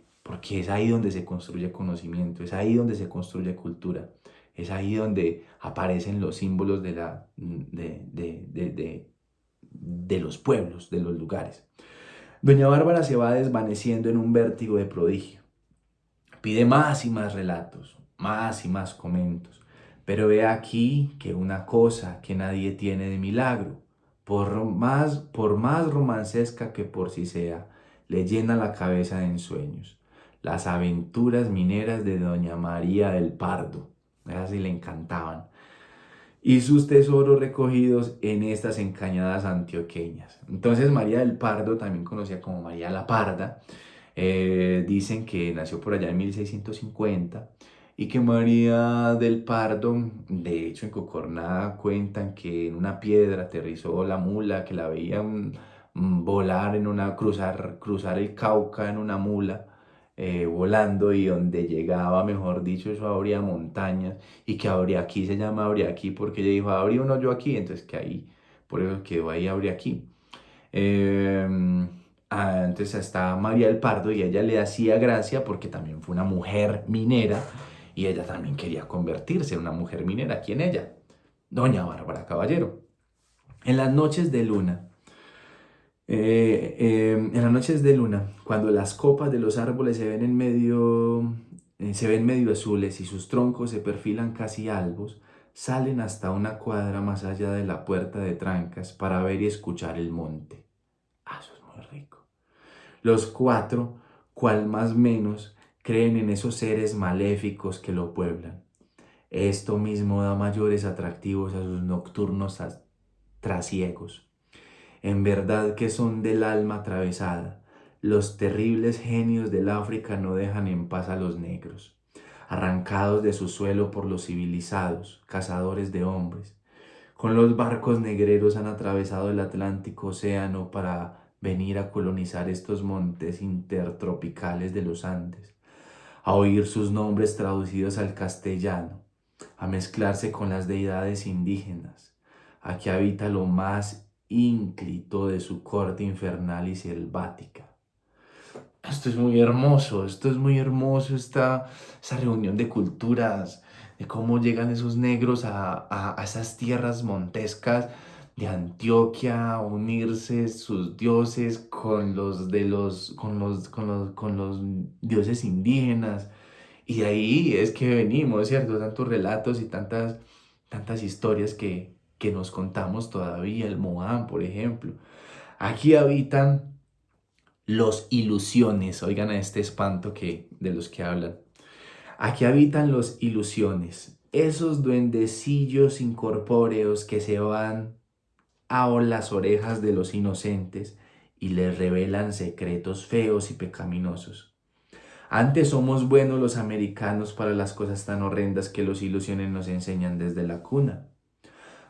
es ahí donde se construye conocimiento, es ahí donde se construye cultura, es ahí donde aparecen los símbolos de los pueblos, de los lugares. Doña Bárbara se va desvaneciendo en un vértigo de prodigio. Pide más y más relatos, más y más comentos. Pero he aquí que una cosa que nadie tiene de milagro, por más romancesca que por sí sea, le llena la cabeza de ensueños. Las aventuras mineras de Doña María del Pardo. Esas sí le encantaban. Y sus tesoros recogidos en estas encañadas antioqueñas. Entonces María del Pardo, también conocida como María la Parda, dicen que nació por allá en 1650 y que María del Pardo, de hecho en Cocorná cuentan que en una piedra aterrizó la mula, que la veían volar en una, cruzar el Cauca en una mula. Volando y donde llegaba, mejor dicho, eso habría montañas y que Abriaquí se llama Abriaquí porque ella dijo, habría un hoyo aquí, entonces que ahí, por eso quedó ahí Abriaquí. Eh, entonces está María del Pardo y ella le hacía gracia porque también fue una mujer minera y ella también quería convertirse en una mujer minera. ¿Quién ella? Doña Bárbara Caballero. En las noches de luna, en las noches de luna, cuando las copas de los árboles se ven medio azules y sus troncos se perfilan casi albos, salen hasta una cuadra más allá de la puerta de Trancas para ver y escuchar el monte. Ah, eso es muy rico. Los cuatro, cual más menos, creen en esos seres maléficos que lo pueblan. Esto mismo da mayores atractivos a sus nocturnos trasiegos. En verdad que son del alma atravesada. Los terribles genios del África no dejan en paz a los negros, arrancados de su suelo por los civilizados, cazadores de hombres. Con los barcos negreros han atravesado el Atlántico Océano para venir a colonizar estos montes intertropicales de los Andes, a oír sus nombres traducidos al castellano, a mezclarse con las deidades indígenas. Aquí habita lo más ínclito de su corte infernal y selvática. Esto es muy hermoso, esa reunión de culturas, de cómo llegan esos negros a esas tierras montescas de Antioquia, a unirse sus dioses con los de los, con los dioses indígenas. Y de ahí es que venimos, ¿cierto? Tantos relatos y tantas historias que nos contamos todavía, el Moán, por ejemplo. Aquí habitan los ilusiones, oigan a este espanto de los que hablan. Aquí habitan los ilusiones, esos duendecillos incorpóreos que se van a las orejas de los inocentes y les revelan secretos feos y pecaminosos. Antes somos buenos los americanos para las cosas tan horrendas que los ilusiones nos enseñan desde la cuna.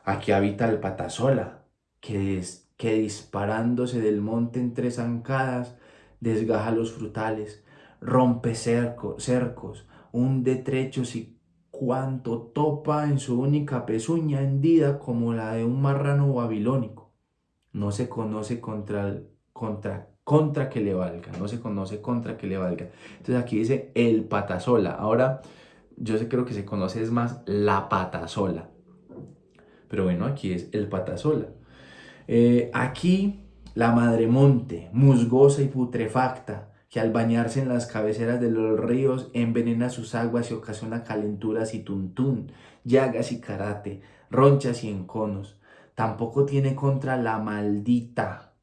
Aquí habita el patasola, que disparándose del monte en tres zancadas, desgaja los frutales, rompe cercos, hunde trechos y cuanto topa en su única pezuña hendida como la de un marrano babilónico. No se conoce contra que le valga, no se conoce contra que le valga. Entonces aquí dice el patasola. Ahora creo que se conoce es más la patasola. Pero bueno, aquí es el patasola. Aquí la madremonte, musgosa y putrefacta, que al bañarse en las cabeceras de los ríos envenena sus aguas y ocasiona calenturas y tuntún, llagas y karate, ronchas y enconos. Tampoco tiene contra la maldita.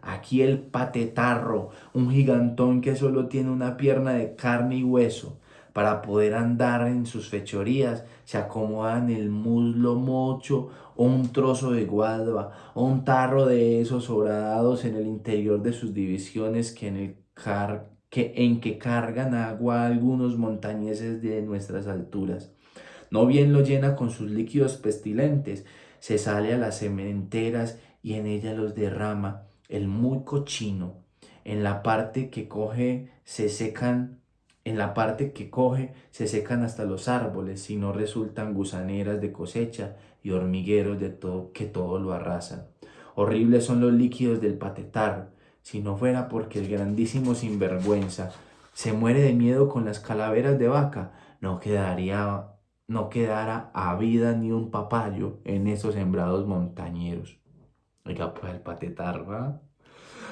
Aquí el patetarro, un gigantón que solo tiene una pierna de carne y hueso. Para poder andar en sus fechorías, se acomodan el muslo mocho o un trozo de guadua o un tarro de esos horadados en el interior de sus divisiones en que cargan agua algunos montañeses de nuestras alturas. No bien lo llena con sus líquidos pestilentes, se sale a las cementeras y en ella los derrama. El muy cochino, en la parte que coge se secan, en la parte que coge se secan hasta los árboles, si no resultan gusaneras de cosecha y hormigueros de todo que todo lo arrasan. Horribles son los líquidos del patetar, si no fuera porque el grandísimo sinvergüenza se muere de miedo con las calaveras de vaca, no quedara a vida ni un papayo en esos sembrados montañeros. Oiga, pues el patetar, ¿va?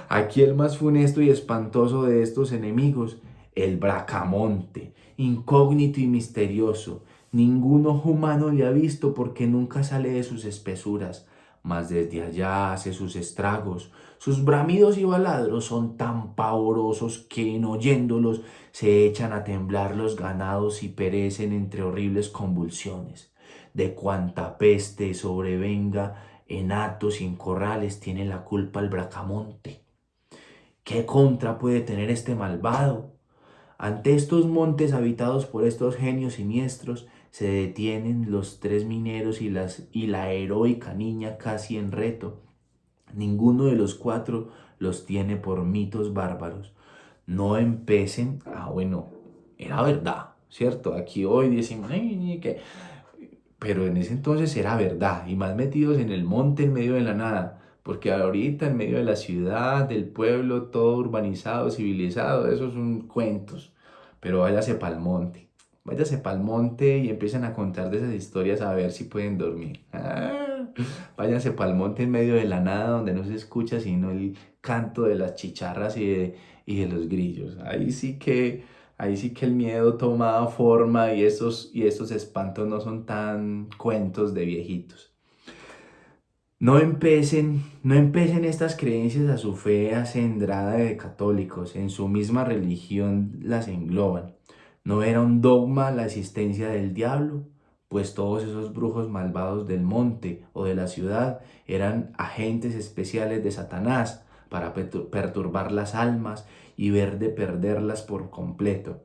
Aquí el más funesto y espantoso de estos enemigos el Bracamonte, incógnito y misterioso. Ningún ojo humano le ha visto porque nunca sale de sus espesuras, mas desde allá hace sus estragos. Sus bramidos y baladros son tan pavorosos que en oyéndolos se echan a temblar los ganados y perecen entre horribles convulsiones. De cuanta peste sobrevenga en hatos y en corrales tiene la culpa el Bracamonte. ¿Qué contra puede tener este malvado? Ante estos montes habitados por estos genios siniestros, se detienen los tres mineros y la heroica niña casi en reto. Ninguno de los cuatro los tiene por mitos bárbaros. No empecen, bueno, era verdad, ¿cierto? Aquí hoy decimos, "Ay, que pero en ese entonces era verdad, y más metidos en el monte en medio de la nada, porque ahorita en medio de la ciudad, del pueblo, todo urbanizado, civilizado, esos son cuentos, pero váyase pa'l monte y empiecen a contar de esas historias a ver si pueden dormir. Váyanse pa'l monte en medio de la nada donde no se escucha sino el canto de las chicharras y de los grillos. Ahí sí que el miedo toma forma y esos espantos no son tan cuentos de viejitos. No empecen estas creencias a su fe acendrada de católicos, en su misma religión las engloban. No era un dogma la existencia del diablo, pues todos esos brujos malvados del monte o de la ciudad eran agentes especiales de Satanás para perturbar las almas y ver de perderlas por completo.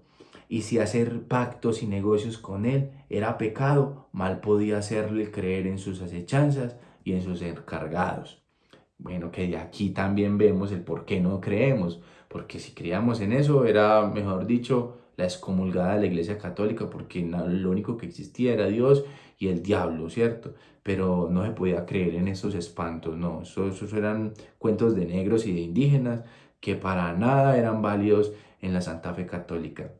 Y si hacer pactos y negocios con él era pecado, mal podía hacerle creer en sus acechanzas y en sus encargados. Bueno, que de aquí también vemos el por qué no creemos, porque si creíamos en eso era, mejor dicho, la excomulgada de la Iglesia Católica, porque lo único que existía era Dios y el diablo, ¿cierto? Pero no se podía creer en esos espantos, no, esos eran cuentos de negros y de indígenas que para nada eran válidos en la Santa Fe Católica.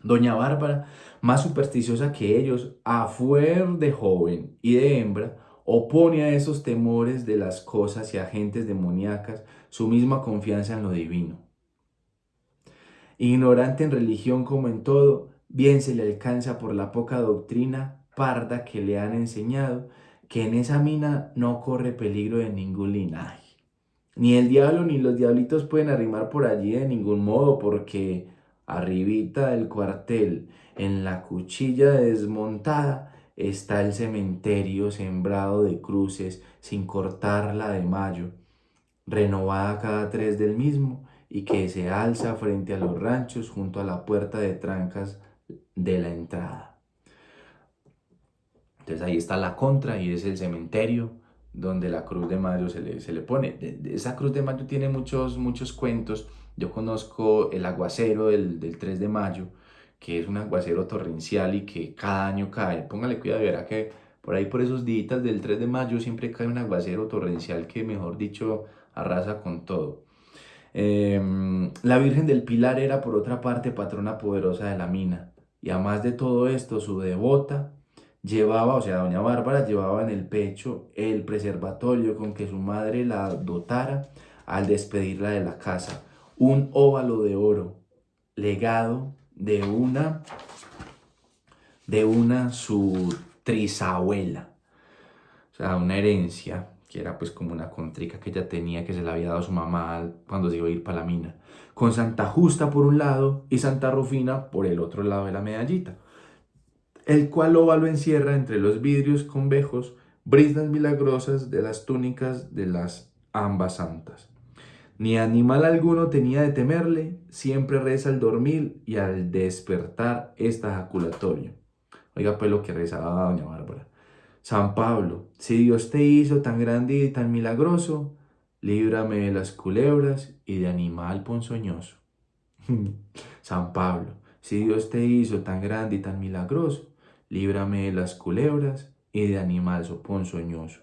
Doña Bárbara, más supersticiosa que ellos, a fuer de joven y de hembra, opone a esos temores de las cosas y agentes demoníacas su misma confianza en lo divino. Ignorante en religión como en todo, bien se le alcanza por la poca doctrina parda que le han enseñado, que en esa mina no corre peligro de ningún linaje. Ni el diablo ni los diablitos pueden arrimar por allí de ningún modo, porque arribita del cuartel, en la cuchilla desmontada, está el cementerio sembrado de cruces, sin cortarla de mayo, renovada cada 3 del mismo, y que se alza frente a los ranchos junto a la puerta de trancas de la entrada. Entonces ahí está la contra y es el cementerio donde la cruz de mayo se le pone. Esa cruz de mayo tiene muchos cuentos. Yo conozco el aguacero del 3 de mayo, que es un aguacero torrencial y que cada año cae. Póngale cuidado, verá que por ahí por esos días del 3 de mayo siempre cae un aguacero torrencial que, mejor dicho, arrasa con todo. La Virgen del Pilar era por otra parte patrona poderosa de la mina. Y además de todo esto, su devota llevaba, o sea, doña Bárbara llevaba en el pecho el preservatorio con que su madre la dotara al despedirla de la casa. Un óvalo de oro, legado de una su trisabuela. O sea, una herencia que era pues como una contrica que ella tenía, que se la había dado su mamá cuando se iba a ir para la mina. Con Santa Justa por un lado y Santa Rufina por el otro lado de la medallita, el cual óvalo encierra entre los vidrios convejos brisnas milagrosas de las túnicas de las ambas santas. Ni animal alguno tenía de temerle, siempre reza al dormir y al despertar esta ejaculatorio. Oiga pues lo que rezaba doña Bárbara. San Pablo, si Dios te hizo tan grande y tan milagroso, líbrame de las culebras y de animal ponzoñoso. San Pablo, si Dios te hizo tan grande y tan milagroso, líbrame de las culebras y de animal ponzoñoso.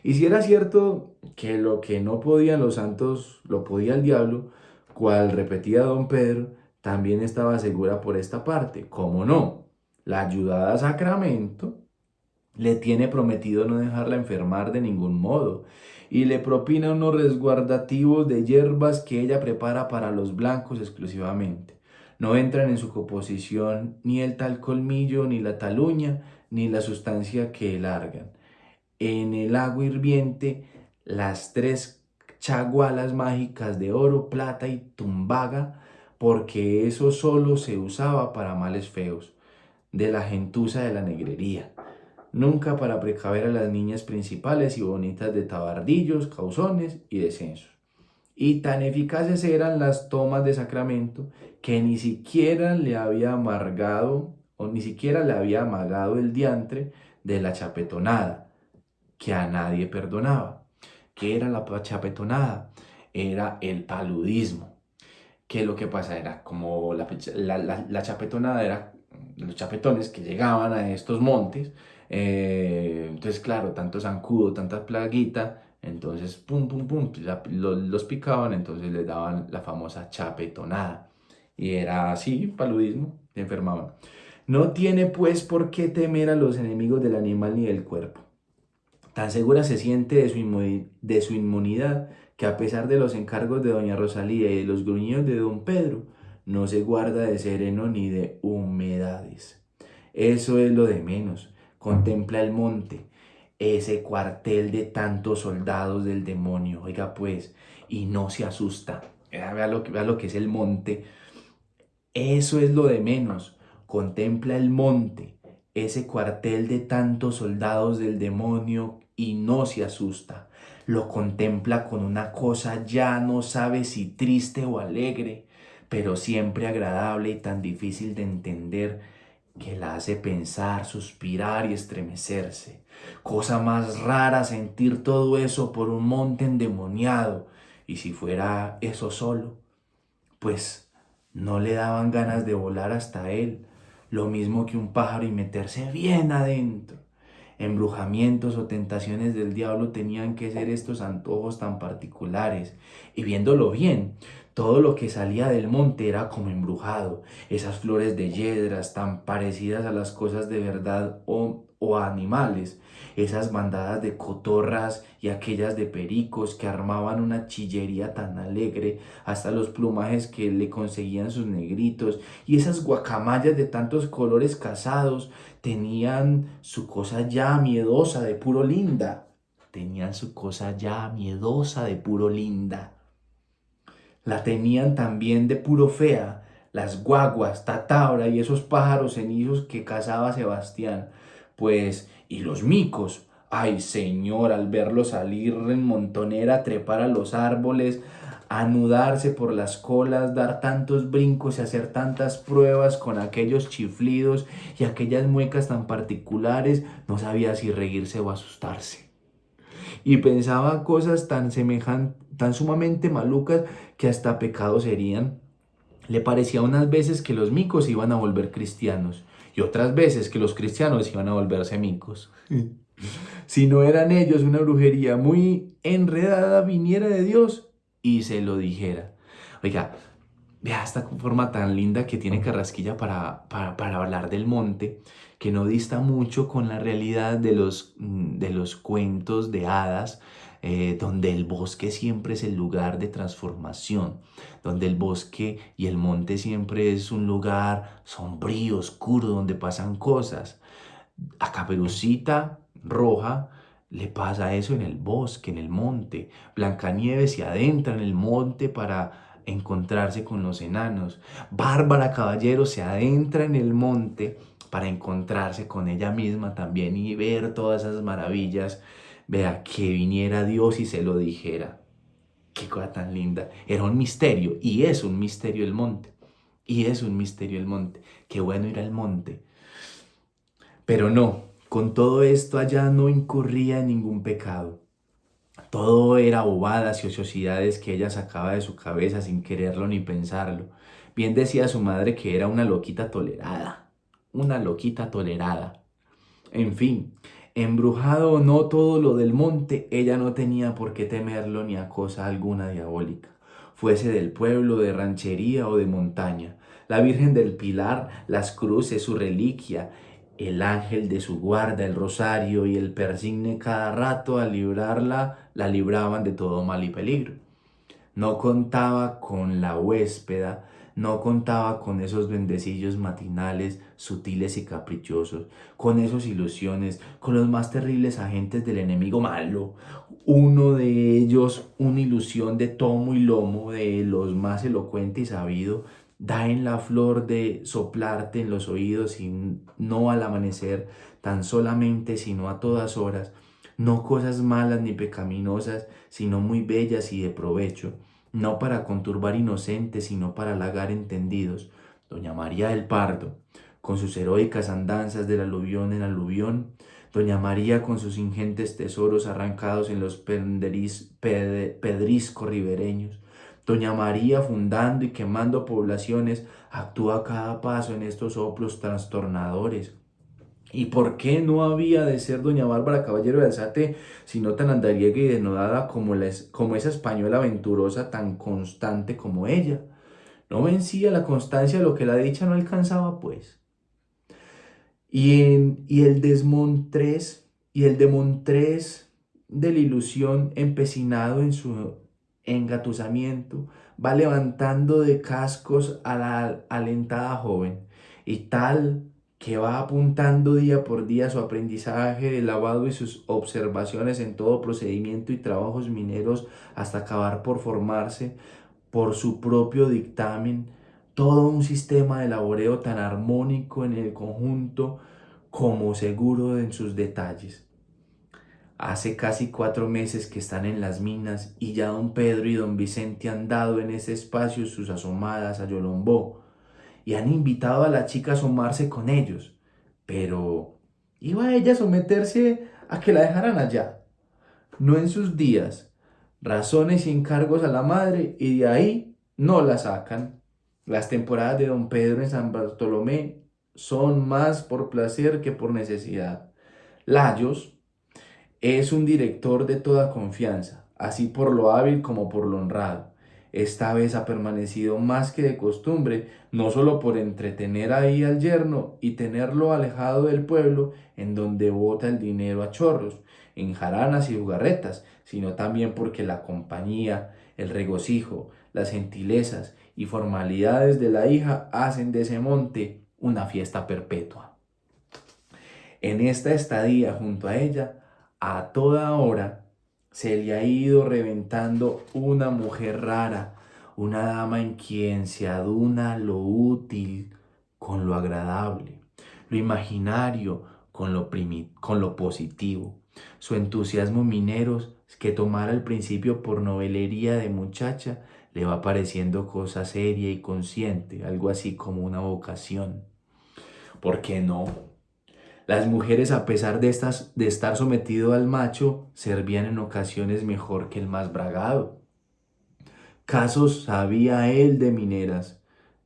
Y si era cierto que lo que no podían los santos lo podía el diablo, cual repetía don Pedro, también estaba segura por esta parte. ¿Cómo no? La ayudada a Sacramento le tiene prometido no dejarla enfermar de ningún modo y le propina unos resguardativos de hierbas que ella prepara para los blancos exclusivamente. No entran en su composición ni el tal colmillo, ni la tal uña, ni la sustancia que largan. En el agua hirviente, las tres chagualas mágicas de oro, plata y tumbaga, porque eso solo se usaba para males feos, de la gentuza de la negrería, nunca para precaver a las niñas principales y bonitas de tabardillos, causones y descensos. Y tan eficaces eran las tomas de sacramento que ni siquiera le había amargado o ni siquiera le había amagado el diantre de la chapetonada, que a nadie perdonaba. ¿Qué era la chapetonada? Era el paludismo. Que lo que pasa era como la chapetonada era los chapetones que llegaban a estos montes. Entonces, claro, tanto zancudo, tanta plaguita, entonces, pum, pum, pum, los picaban, entonces les daban la famosa chapetonada. Y era así, paludismo, se enfermaban. No tiene pues por qué temer a los enemigos del animal ni del cuerpo. Tan segura se siente de su inmunidad que a pesar de los encargos de doña Rosalía y de los gruñidos de don Pedro, no se guarda de sereno ni de humedades. Eso es lo de menos. Contempla el monte, ese cuartel de tantos soldados del demonio, oiga pues, y no se asusta. Vea lo que es el monte. Eso es lo de menos. Contempla el monte, ese cuartel de tantos soldados del demonio y no se asusta. Lo contempla con una cosa ya no sabe si triste o alegre, pero siempre agradable y tan difícil de entender que la hace pensar, suspirar y estremecerse. Cosa más rara sentir todo eso por un monte endemoniado. Y si fuera eso solo, pues no le daban ganas de volar hasta él, lo mismo que un pájaro y meterse bien adentro. Embrujamientos o tentaciones del diablo tenían que ser estos antojos tan particulares. Y viéndolo bien, todo lo que salía del monte era como embrujado. Esas flores de yedras tan parecidas a las cosas de verdad o a animales. Esas bandadas de cotorras y aquellas de pericos que armaban una chillería tan alegre, hasta los plumajes que le conseguían sus negritos, y esas guacamayas de tantos colores casados, tenían su cosa ya miedosa de puro linda. Tenían su cosa ya miedosa de puro linda. La tenían también de puro fea, las guaguas, Tatabra y esos pájaros cenizos que cazaba Sebastián. Pues, y los micos. Ay, señor, al verlos salir en montonera, trepar a los árboles, anudarse por las colas, dar tantos brincos y hacer tantas pruebas con aquellos chiflidos y aquellas muecas tan particulares, no sabía si reírse o asustarse. Y pensaba cosas tan sumamente malucas que hasta pecados serían. Le parecía unas veces que los micos iban a volver cristianos y otras veces que los cristianos iban a volverse micos. Si no eran ellos, una brujería muy enredada viniera de Dios y se lo dijera. Oiga, vea esta forma tan linda que tiene Carrasquilla para hablar del monte, que no dista mucho con la realidad de los cuentos de hadas, donde el bosque siempre es el lugar de transformación, donde el bosque y el monte siempre es un lugar sombrío, oscuro, donde pasan cosas. A Caperucita Roja le pasa eso en el bosque, en el monte. Blancanieves se adentra en el monte para encontrarse con los enanos. Bárbara Caballero se adentra en el monte para encontrarse con ella misma también y ver todas esas maravillas. Vea, que viniera Dios y se lo dijera. Qué cosa tan linda. Era un misterio y es un misterio el monte. Y es un misterio el monte. Qué bueno ir al monte. Pero no, con todo esto allá no incurría en ningún pecado. Todo era bobadas y ociosidades que ella sacaba de su cabeza sin quererlo ni pensarlo. Bien decía su madre que era una loquita tolerada. Una loquita tolerada. En fin, embrujado o no todo lo del monte, ella no tenía por qué temerlo ni a cosa alguna diabólica, fuese del pueblo, de ranchería o de montaña. La Virgen del Pilar, las cruces, su reliquia, el ángel de su guarda, el rosario y el persigne cada rato al librarla, la libraban de todo mal y peligro. No contaba con la huéspeda no contaba con esos duendecillos matinales, sutiles y caprichosos, con esas ilusiones, con los más terribles agentes del enemigo malo. Uno de ellos, una ilusión de tomo y lomo, de los más elocuente y sabido, da en la flor de soplarte en los oídos y no al amanecer, tan solamente, sino a todas horas, no cosas malas ni pecaminosas, sino muy bellas y de provecho, no para conturbar inocentes, sino para halagar entendidos. Doña María del Pardo, con sus heroicas andanzas del aluvión en aluvión, Doña María con sus ingentes tesoros arrancados en los pedriscos ribereños, Doña María fundando y quemando poblaciones, actúa a cada paso en estos soplos trastornadores. ¿Y por qué no había de ser doña Bárbara Caballero de Alzate, sino tan andariega y denodada como esa española aventurosa tan constante como ella? No vencía la constancia lo que la dicha no alcanzaba, pues. Y el desmontrés, y el demontrés de la ilusión empecinado en su engatusamiento, va levantando de cascos a la alentada joven, y tal que va apuntando día por día su aprendizaje de lavado y sus observaciones en todo procedimiento y trabajos mineros hasta acabar por formarse por su propio dictamen todo un sistema de laboreo tan armónico en el conjunto como seguro en sus detalles. Hace casi 4 meses que están en las minas y ya don Pedro y don Vicente han dado en ese espacio sus asomadas a Yolombó y han invitado a la chica a asomarse con ellos. Pero iba ella a someterse a que la dejaran allá, no en sus días, razones y encargos a la madre y de ahí no la sacan. Las temporadas de don Pedro en San Bartolomé son más por placer que por necesidad. Layos es un director de toda confianza, así por lo hábil como por lo honrado. Esta vez ha permanecido más que de costumbre, no solo por entretener ahí al yerno y tenerlo alejado del pueblo en donde bota el dinero a chorros, en jaranas y jugarretas, sino también porque la compañía, el regocijo, las gentilezas y formalidades de la hija hacen de ese monte una fiesta perpetua. En esta estadía junto a ella, a toda hora se le ha ido reventando una mujer rara, una dama en quien se aduna lo útil con lo agradable, lo imaginario con lo positivo. Su entusiasmo minero, que tomara al principio por novelería de muchacha, le va pareciendo cosa seria y consciente, algo así como una vocación. ¿Por qué no? Las mujeres, a pesar de estar sometido al macho, servían en ocasiones mejor que el más bragado. Casos sabía él de mineras,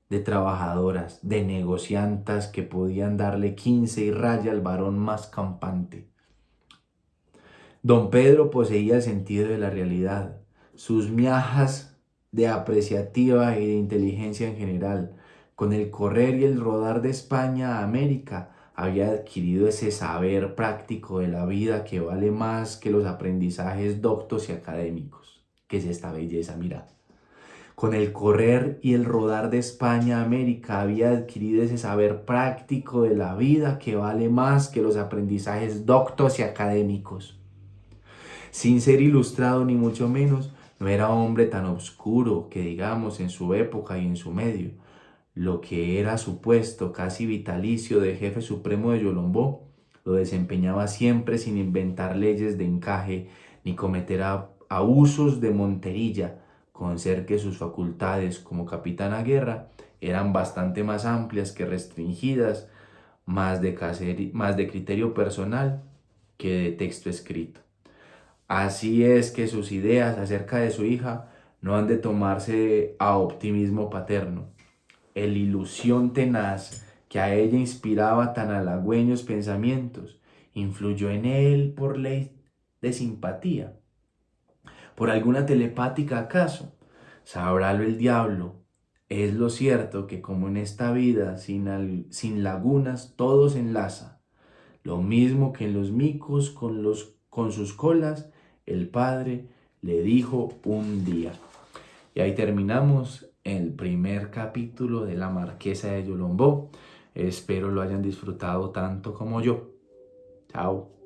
de trabajadoras, de negociantas que podían darle 15 y raya al varón más campante. Don Pedro poseía el sentido de la realidad, sus miajas de apreciativa y de inteligencia en general. Con el correr y el rodar de España a América, había adquirido ese saber práctico de la vida que vale más que los aprendizajes doctos y académicos. ¿Qué es esta belleza? Mira. Con el correr y el rodar de España a América, había adquirido ese saber práctico de la vida que vale más que los aprendizajes doctos y académicos. Sin ser ilustrado ni mucho menos, no era hombre tan obscuro que digamos en su época y en su medio. Lo que era su puesto casi vitalicio de jefe supremo de Yolombó, lo desempeñaba siempre sin inventar leyes de encaje ni cometer abusos de monterilla, con ser que sus facultades como capitán a guerra eran bastante más amplias que restringidas, más de criterio personal que de texto escrito. Así es que sus ideas acerca de su hija no han de tomarse a optimismo paterno. El ilusión tenaz que a ella inspiraba tan halagüeños pensamientos influyó en él por ley de simpatía. ¿Por alguna telepática acaso? Sabrálo el diablo. Es lo cierto que como en esta vida sin lagunas todo se enlaza. Lo mismo que en los micos con sus colas, el padre le dijo un día. Y ahí terminamos el primer capítulo de La Marquesa de Yolombó. Espero lo hayan disfrutado tanto como yo. Chao.